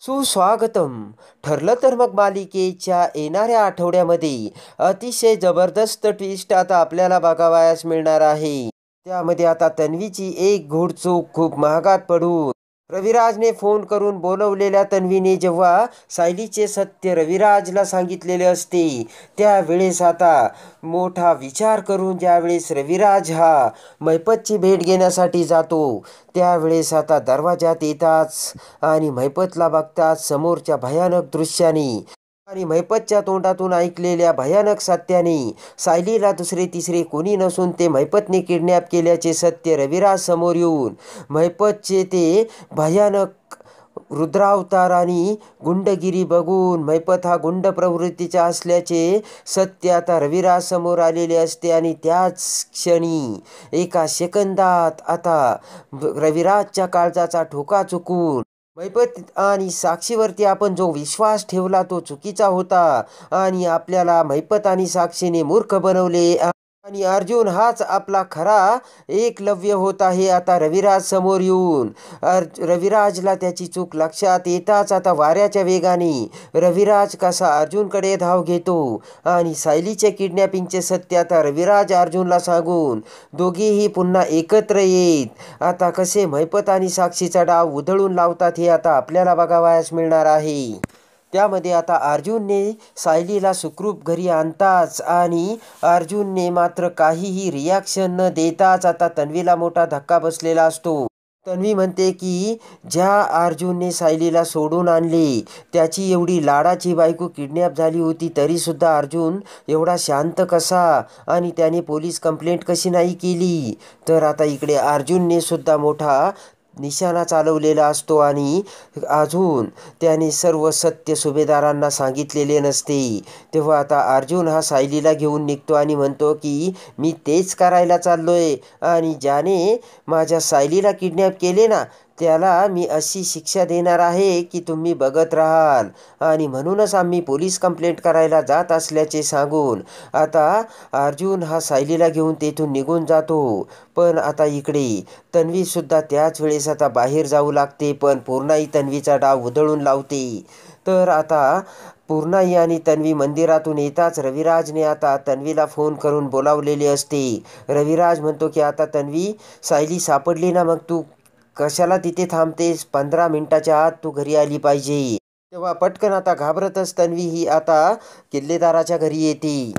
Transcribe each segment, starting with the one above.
सुस्वागतम. ठरलं तर मग मालिकेच्या येणाऱ्या आठवड्यामध्ये अतिशय जबरदस्त ट्विस्ट आता आपल्याला बघावयास मिळणार आहे. त्यामध्ये आता तन्वीची एक घोडचूक खूप महागात पडून रविराजने फोन करून बोलवलेल्या तन्वीने जेव्हा सायलीचे सत्य रविराजला सांगितलेले असते, त्यावेळेस आता मोठा विचार करून ज्यावेळेस रविराज हा मैपतची भेट घेण्यासाठी जातो, त्यावेळेस आता दरवाजात येताच आणि मैपतला बघताच समोरच्या भयानक दृश्याने आणि मैपतच्या तोंडातून ऐकलेल्या भयानक सत्याने सायलीला दुसरे तिसरे कोणी नसून ते मैपतने किडनॅप केल्याचे सत्य रविराज समोर येऊन मैपतचे ते भयानक रुद्रावतार आणि गुंडगिरी बघून मैपत हा गुंड प्रवृत्तीचा असल्याचे सत्य आता रविराज समोर आलेले असते. आणि त्याच क्षणी एका सेकंदात आता रविराजच्या काळजाचा ठोका चुकून मैपत आणि साक्षीवरती आपण जो विश्वास ठेवला तो चुकीचा होता आणि आपल्याला मैपत आणि साक्षीने मूर्ख बनवले आणि अर्जुन हाच आपला खरा एकलव्य होता हे आता रविराज समोर येऊन रविराजला त्याची चूक लक्षात येताच आता वाऱ्याच्या वेगाने रविराज कसा अर्जुनकडे धाव घेतो आणि सायलीचे किडनॅपिंगचे सत्य आता रविराज अर्जुनला सांगून दोघेही पुन्हा एकत्र येत आता कसे मैपत आणि साक्षीचा डाव उधळून लावतात हे आता आपल्याला बघावयास मिळणार आहे. त्यामध्ये आता अर्जुनने सायलीला सुखरूप घरी आणताच आणि अर्जुनने मात्र काहीही रिॲक्शन न देताच आता तन्वीला मोठा धक्का बसलेला असतो. तन्वी म्हणते की ज्या अर्जुनने सायलीला सोडून आणले त्याची एवढी लाडाची बायको किडनॅप झाली होती तरीसुद्धा अर्जुन एवढा शांत कसा आणि त्याने पोलीस कंप्लेंट कशी नाही केली. तर आता इकडे अर्जुनने सुद्धा मोठा निशाणा चालवलेला असतो आणि अजून त्याने सर्व सत्य सुभेदारांना सांगितलेले नसते. तेव्हा आता अर्जुन हा सायलीला घेऊन निघतो आणि म्हणतो की मी तेच करायला चाललोय आणि ज्याने माझ्या सायलीला किडनॅप केले ना त्याला मी अशी शिक्षा देणार आहे की तुम्ही बघत राहाल आणि म्हणूनच आम्ही पोलीस कंप्लेंट करायला जात असल्याचे सांगून आता अर्जुन हा सायलीला घेऊन तेथून निघून जातो. पण आता इकडे तन्वीसुद्धा त्याच वेळेस आता बाहेर जाऊ लागते, पण पूर्णाई तन्वीचा डाव उधळून लावते. तर आता पूर्णाई आणि तन्वी मंदिरातून येताच रविराजने आता तन्वीला फोन करून बोलावलेले असते. रविराज म्हणतो की आता तन्वी सायली सापडली ना, मग तू कशाला तिथे थांबतेस, 15 मिनिटाच्या आत तू घरी आली पाहिजे. तेव्हा पटकन आता घाबरतच तन्वी ही आता किल्लेदाराच्या घरी येते.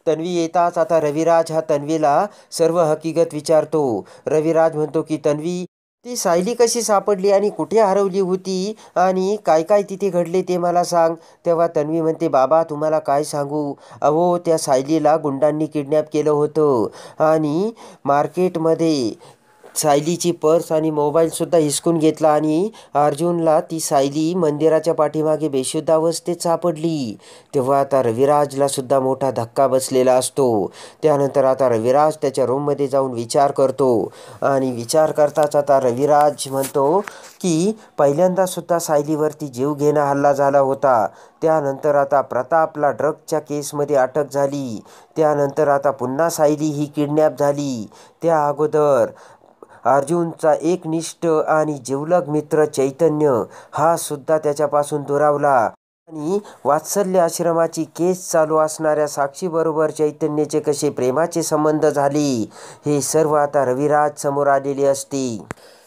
तन्वी येताच आता रविराज हा तन्वीला सर्व हकीकत विचारतो. रविराज म्हणतो की तन्वी ती सायली कशी सापडली आणि कुठे हरवली होती आणि काय काय तिथे घडले ते मला सांग. तेव्हा तन्वी म्हणते बाबा तुम्हाला काय सांगू, अहो त्या सायलीला गुंडांनी किडनॅप केलं होतं आणि मार्केटमध्ये सायलीची पर्स आणि मोबाईलसुद्धा हिसकून घेतला आणि अर्जुनला ती सायली मंदिराच्या पाठीमागे बेशुद्ध अवस्थेत सापडली. तेव्हा आता रविराजला सुद्धा मोठा धक्का बसलेला असतो. त्यानंतर आता रविराज त्याच्या रूममध्ये जाऊन विचार करतो आणि विचार करताच आता रविराज म्हणतो की पहिल्यांदा सुद्धा सायलीवरती जीवघेणा हल्ला झाला होता, त्यानंतर आता प्रतापला ड्रगच्या केसमध्ये अटक झाली, त्यानंतर आता पुन्हा सायली ही किडनॅप झाली. त्या अगोदर अर्जुनचा एकनिष्ठ आणि जिवलग मित्र चैतन्य हा सुद्धा त्याच्यापासून दुरावला आणि वात्सल्य आश्रमाची केस चालू असणाऱ्या साक्षीबरोबर चैतन्याचे कसे प्रेमाचे संबंध झाले हे सर्व आता रविराज समोर आलेले असते.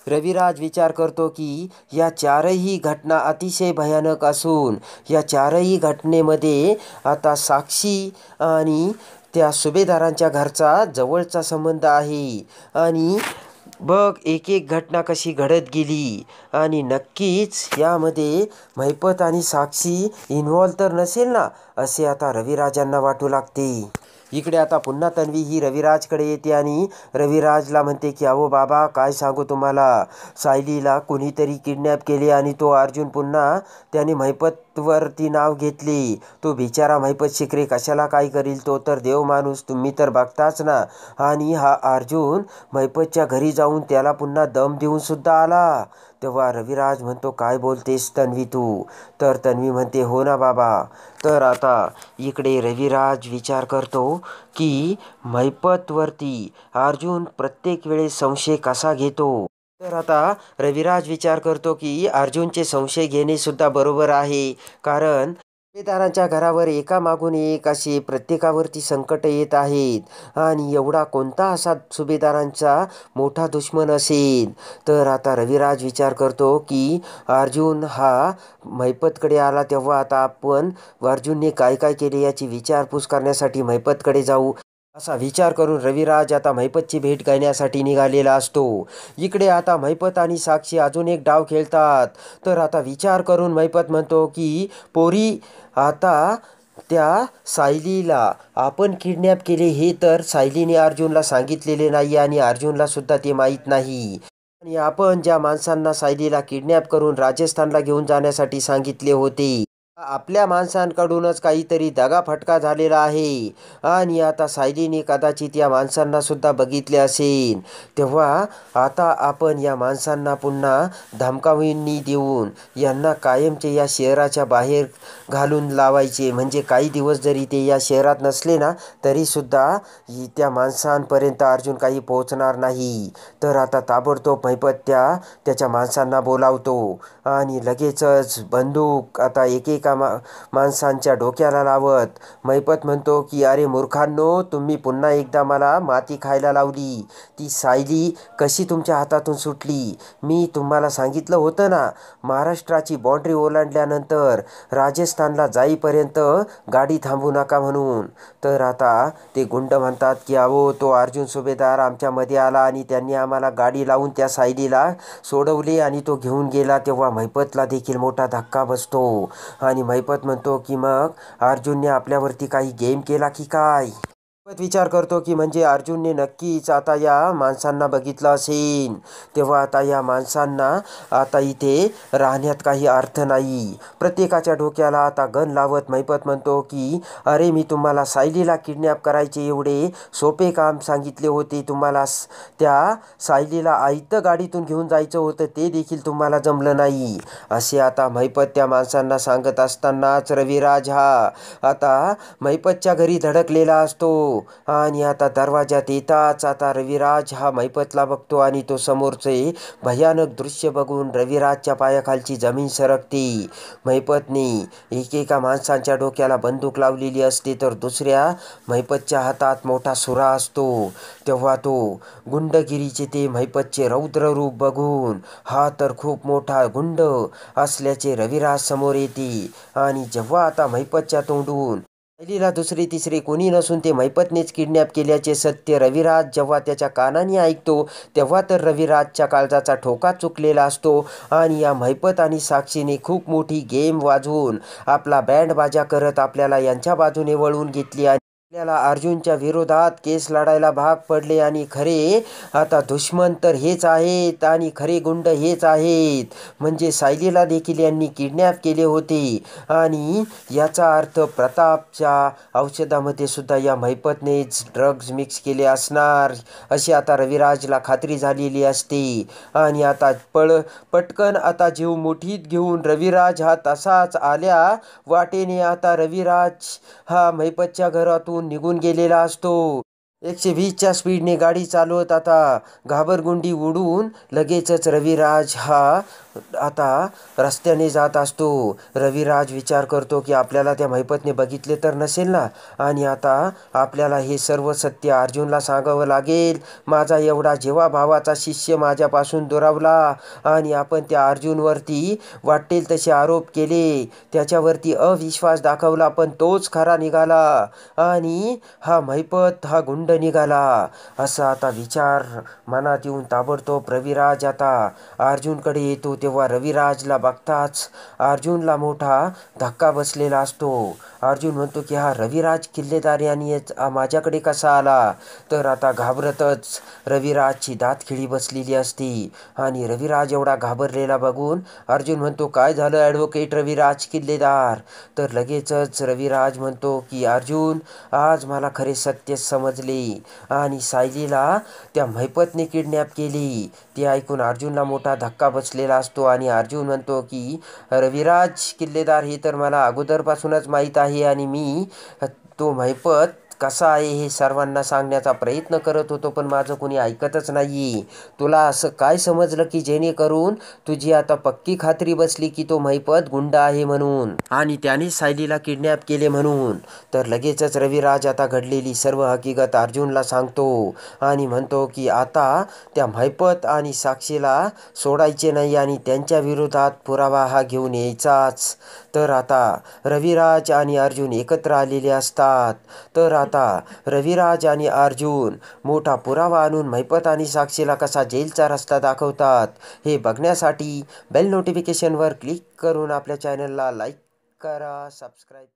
रविराज विचार करतो की या चारही घटना अतिशय भयानक असून या चारही घटनेमध्ये आता साक्षी आणि त्या सुभेदारांच्या घरचा जवळचा संबंध आहे आणि बघ एक एक घटना कशी घडत गेली आणि नक्कीच यामध्ये मैपत आणि साक्षी इन्व्हॉल्व तर नसेल ना, असे आता रविराजांना वाटू लागते. इकडे आता पुन्हा तन्वी ही रविराजकडे येते आणि रविराजला म्हणते की अहो बाबा काय सांगू तुम्हाला, सायलीला कुणीतरी किडनॅप केले आणि तो अर्जुन पुन्हा त्याने मैपतवरती नाव घेतले. तो बिचारा मैपत शिकरे कशाला काय करील, तो तर देव माणूस तुम्ही तर बघताच ना. आणि हा अर्जुन मैपतच्या घरी जाऊन त्याला पुन्हा दम देऊन सुद्धा आला. तेव्हा रविराज म्हणतो काय बोलतेस तन्वी तू, तर तन्वी म्हणते हो ना बाबा. तर आता इकडे रविराज विचार करतो की मैपतवरती अर्जुन प्रत्येक वेळेस संशय कसा घेतो तर आता रविराज विचार करतो की अर्जुनचे संशय घेणे सुद्धा बरोबर आहे. कारण सुभेदारांच्या घरावर एकामागून एक असे प्रत्येकावरती संकट येत आहेत आणि एवढा कोणता असा सुभेदारांचा मोठा दुश्मन असेल. तर आता रविराज विचार करतो की अर्जुन हा महिपतकडे आला तेव्हा आता आपण अर्जुनने काय काय केले याची विचारपूस करण्यासाठी महिपतकडे जाऊ, असा विचार करून रविराज आता महिपतची भेट घेण्यासाठी निघालेला असतो. इकडे आता महिपत आणि साक्षी अजून एक डाव खेळतात. तर आता विचार करून महिपत म्हणतो की पोरी, आता त्या सायलीला आपण किडनॅप केले हे तर सायलीने अर्जुनला सांगितलेले नाही आणि अर्जुनला सुद्धा ते माहीत नाही. आणि आपण ज्या माणसांना सायलीला किडनॅप करून राजस्थानला घेऊन जाण्यासाठी सांगितले होते, आपल्या माणसांकडूनच काहीतरी दगाफटका झालेला आहे आणि आता सायलीने कदाचित या माणसांना सुद्धा बघितले असेल. तेव्हा आता आपण या माणसांना पुन्हा धमकावणी देऊन यांना कायमचे या शहराच्या बाहेर घालून लावायचे. म्हणजे काही दिवस जरी ते या शहरात नसले ना तरीसुद्धा त्या माणसांपर्यंत अर्जुन काही पोहोचणार नाही. तर आता ताबडतोब महिपत त्याच्या माणसांना बोलावतो आणि लगेचच बंदूक आता एकेका माणसांच्या डोक्याला लावत महिपत म्हणतो की अरे मूर्खांनो, तुम्ही पुन्हा एकदा मला माती खायला लावली. ती सायली कशी तुमच्या हातातून सुटली? मी तुम्हाला सांगितलं होतं ना, महाराष्ट्राची बाँड्री ओलांडल्यानंतर राजस्थानला जाईपर्यंत गाडी थांबू नका म्हणून. तर आता ते गुंड म्हणतात की अहो, तो अर्जुन सुभेदार आमच्यामध्ये आला आणि त्यांनी आम्हाला गाडी लावून त्या सायलीला सोडवले आणि तो घेऊन गेला. तेव्हा महिपतला देखील मोठा धक्का बसतो आणि महिपत म्हणतो की मग अर्जुनने आपल्यावरती काही गेम केला की काय? महिपत विचार करतो की म्हणजे अर्जुनने नक्कीच आता या माणसांना बघितलं असेल. तेव्हा आता या माणसांना आता इथे राहण्यात काही अर्थ नाही. प्रत्येकाच्या डोक्याला आता गन लावत महिपत म्हणतो की अरे, मी तुम्हाला सायलीला किडनॅप करायचे एवढे सोपे काम सांगितले होते. तुम्हाला त्या सायलीला आयतं गाडीतून घेऊन जायचं होतं, ते देखील तुम्हाला जमलं नाही. असे आता महिपत त्या माणसांना सांगत असतानाच रविराज हा आता महिपतच्या घरी धडकलेला असतो आणि आता दरवाजात येताच आता रविराज हा महिपतला बघतो आणि तो समोरचे भयानक दृश्य बघून रविराजच्या पायाखालची जमीन सरकते. महिपतने एकेका माणसांच्या डोक्याला बंदूक लावलेली असते तर दुसऱ्या महिपतच्या हातात मोठा सुरा असतो. तेव्हा तो गुंडगिरीचे ते महिपतचे रौद्र रूप बघून हा तर खूप मोठा गुंड असल्याचे रविराज समोर येते आणि जेव्हा आता महिपतच्या तोंडून सायलीला दुसरे तिसरे कोणी नसून ते महिपतनेच किडनॅप केल्याचे सत्य रविराज जेव्हा त्याच्या कानाने ऐकतो तेव्हा तर रविराजच्या काळजाचा ठोका चुकलेला असतो आणि या महिपत आणि साक्षीने खूप मोठी गेम वाजवून आपला बँड बाजा करत आपल्याला यांच्या बाजूने वळवून घेतली आणि आपल्याला अर्जुनच्या विरोधात केस लढायला भाग पडले. आणि खरे आता दुश्मन तर हेच आहेत आणि खरे गुंड हेच आहेत. म्हणजे सायलीला देखील यांनी किडनॅप केले होते आणि याचा अर्थ प्रतापच्या औषधामध्ये सुद्धा या महिपतनेच ड्रग्ज मिक्स केले असणार अशी आता रविराजला खात्री झालेली असते. आणि आता पटकन आता जीव मुठीत घेऊन रविराज हा तसाच आल्या वाटेने आता रविराज हा महिपतच्या घरातून निघून गेलेला असतो. 120च्या स्पीडने गाडी चालवत आता घाबरगुंडी उडून लगेचच रविराज हा आता रस्त्याने जात असतो. रविराज विचार करतो की आपल्याला त्या महिपतने बघितले तर नसेल ना आणि आता आपल्याला हे सर्व सत्य अर्जुनला सांगावं लागेल. माझा एवढा जीवाभावाचा शिष्य माझ्यापासून दुरावला आणि आपण त्या अर्जुनवरती वाटेल तसे आरोप केले, त्याच्यावरती अविश्वास दाखवला, पण तोच खरा निघाला आणि हा महिपत हा गुंड निघाला. असा आता विचार मनात येऊन ताबडतोब रविराज आता अर्जुनकडे येतो. तेव्हा रविराजला बघताच अर्जुनला मोठा धक्का बसलेला असतो. अर्जुन म्हणतो की हा रविराज किल्लेदार आणि माझ्याकडे कसा आला? तर आता घाबरतच रविराजची दातखिळी बसलेली असते आणि रविराज एवढा घाबरलेला बघून अर्जुन म्हणतो काय झालं ॲडव्होकेट रविराज किल्लेदार? तर लगेचच रविराज म्हणतो की अर्जुन, आज मला खरे सत्य समजले आणि सायलीला त्या महिपतने किडनॅप केली. ते ऐकून अर्जुनला मोठा धक्का बसलेला असतो आणि अर्जुन म्हणतो की रविराज किल्लेदार, हे तर मला अगोदरपासूनच माहीत आहे आणि मी तो महिपत कसा आहे हे सर्वांना सांगण्याचा प्रयत्न करत होतो, पण माझं कोणी ऐकतच नाही. तुला असं काय समजलं की जेणेकरून तुझी आता पक्की खात्री बसली की तो महिपत गुंड आहे म्हणून आणि त्याने सायलीला किडनॅप केले म्हणून. तर लगेचच रविराज आता घडलेली सर्व हकीकत अर्जुनला सांगतो आणि म्हणतो की आता त्या महिपत आणि साक्षीला सोडायचे नाही आणि त्यांच्या विरोधात पुरावा हा घेऊन यायचाच. तर आता रविराज आणि अर्जुन एकत्र आलेले असतात. तर आता रविराज आणि अर्जुन मोठा पुरावा आणून महिपत आणि साक्षीला कसा जेलचा रस्ता दाखवतात हे बघण्यासाठी बेल नोटिफिकेशनवर क्लिक करून आपल्या चॅनलला लाईक करा, सबस्क्राईब